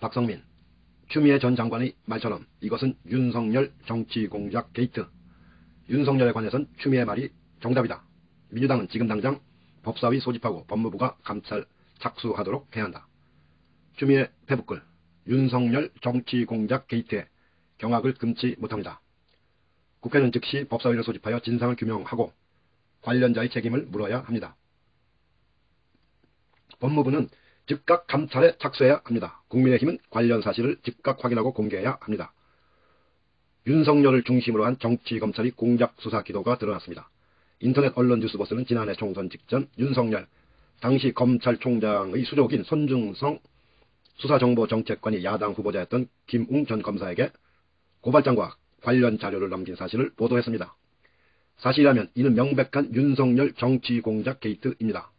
박성민, 추미애 전 장관의 말처럼 이것은 윤석열 정치공작 게이트. 윤석열에 관해선 추미애 말이 정답이다. 민주당은 지금 당장 법사위 소집하고 법무부가 감찰 착수하도록 해야 한다. 추미애 페북글, 윤석열 정치공작 게이트에 경악을 금치 못합니다. 국회는 즉시 법사위를 소집하여 진상을 규명하고 관련자의 책임을 물어야 합니다. 법무부는 즉각 감찰에 착수해야 합니다. 국민의힘은 관련 사실을 즉각 확인하고 공개해야 합니다. 윤석열을 중심으로 한 정치검찰이 공작 수사 기도가 드러났습니다. 인터넷 언론 뉴스버스는 지난해 총선 직전 윤석열 당시 검찰총장의 수족인 손중성 수사정보정책관이 야당 후보자였던 김웅 전 검사에게 고발장과 관련 자료를 넘긴 사실을 보도했습니다. 사실이라면 이는 명백한 윤석열 정치공작 게이트입니다.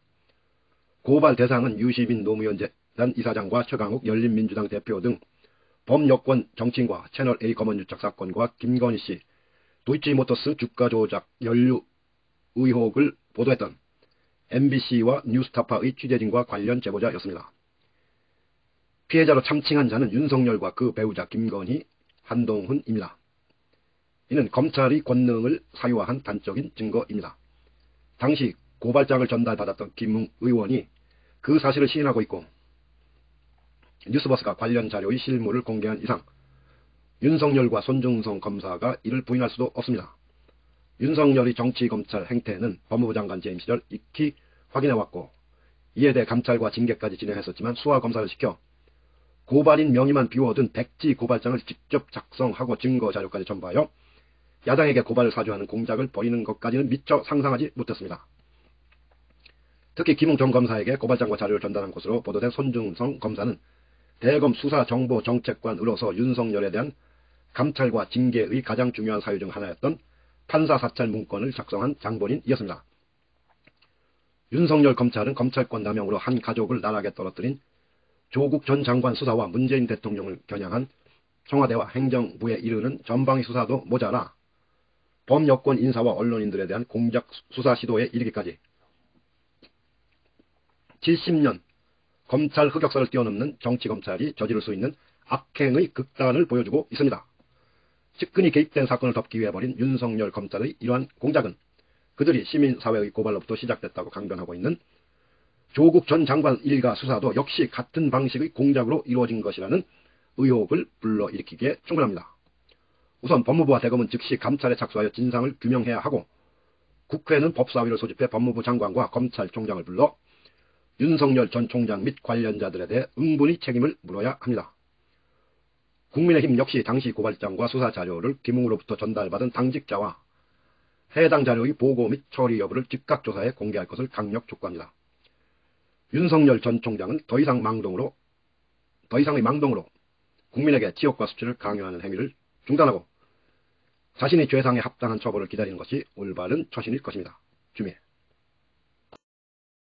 고발 대상은 유시민 노무현재단 이사장과 최강욱 열린민주당 대표 등 범여권 정치인과 채널A 검언 유착 사건과 김건희 씨 도이치모터스 주가 조작 연루 의혹을 보도했던 MBC와 뉴스타파의 취재진과 관련 제보자였습니다. 피해자로 참칭한 자는 윤석열과 그 배우자 김건희, 한동훈입니다. 이는 검찰의 권능을 사유화한 단적인 증거입니다. 당시 고발장을 전달받았던 김웅 의원이 그 사실을 시인하고 있고 뉴스버스가 관련 자료의 실물을 공개한 이상 윤석열과 손중성 검사가 이를 부인할 수도 없습니다. 윤석열의 정치검찰 행태는 법무부 장관 재임 시절 익히 확인해왔고 이에 대해 감찰과 징계까지 진행했었지만 수사검사를 시켜 고발인 명의만 비워둔 백지 고발장을 직접 작성하고 증거 자료까지 첨부하여 야당에게 고발을 사주하는 공작을 벌이는 것까지는 미처 상상하지 못했습니다. 특히 김웅 전 검사에게 고발장과 자료를 전달한 것으로 보도된 손중성 검사는 대검 수사정보정책관으로서 윤석열에 대한 감찰과 징계의 가장 중요한 사유 중 하나였던 판사 사찰 문건을 작성한 장본인이었습니다. 윤석열 검찰은 검찰권 남용으로 한 가족을 나락에 떨어뜨린 조국 전 장관 수사와 문재인 대통령을 겨냥한 청와대와 행정부에 이르는 전방위 수사도 모자라 범여권 인사와 언론인들에 대한 공작 수사 시도에 이르기까지 70년 검찰 흑역사를 뛰어넘는 정치검찰이 저지를 수 있는 악행의 극단을 보여주고 있습니다. 측근히 개입된 사건을 덮기 위해 벌인 윤석열 검찰의 이러한 공작은 그들이 시민사회의 고발로부터 시작됐다고 강변하고 있는 조국 전 장관 일가 수사도 역시 같은 방식의 공작으로 이루어진 것이라는 의혹을 불러일으키기에 충분합니다. 우선 법무부와 대검은 즉시 감찰에 착수하여 진상을 규명해야 하고 국회는 법사위를 소집해 법무부 장관과 검찰총장을 불러 윤석열 전 총장 및 관련자들에 대해 응분의 책임을 물어야 합니다. 국민의힘 역시 당시 고발장과 수사 자료를 김웅으로부터 전달받은 당직자와 해당 자료의 보고 및 처리 여부를 즉각 조사해 공개할 것을 강력 촉구합니다. 윤석열 전 총장은 더 이상의 망동으로 국민에게 치욕과 수치를 강요하는 행위를 중단하고 자신의 죄상에 합당한 처벌을 기다리는 것이 올바른 처신일 것입니다. 주미애.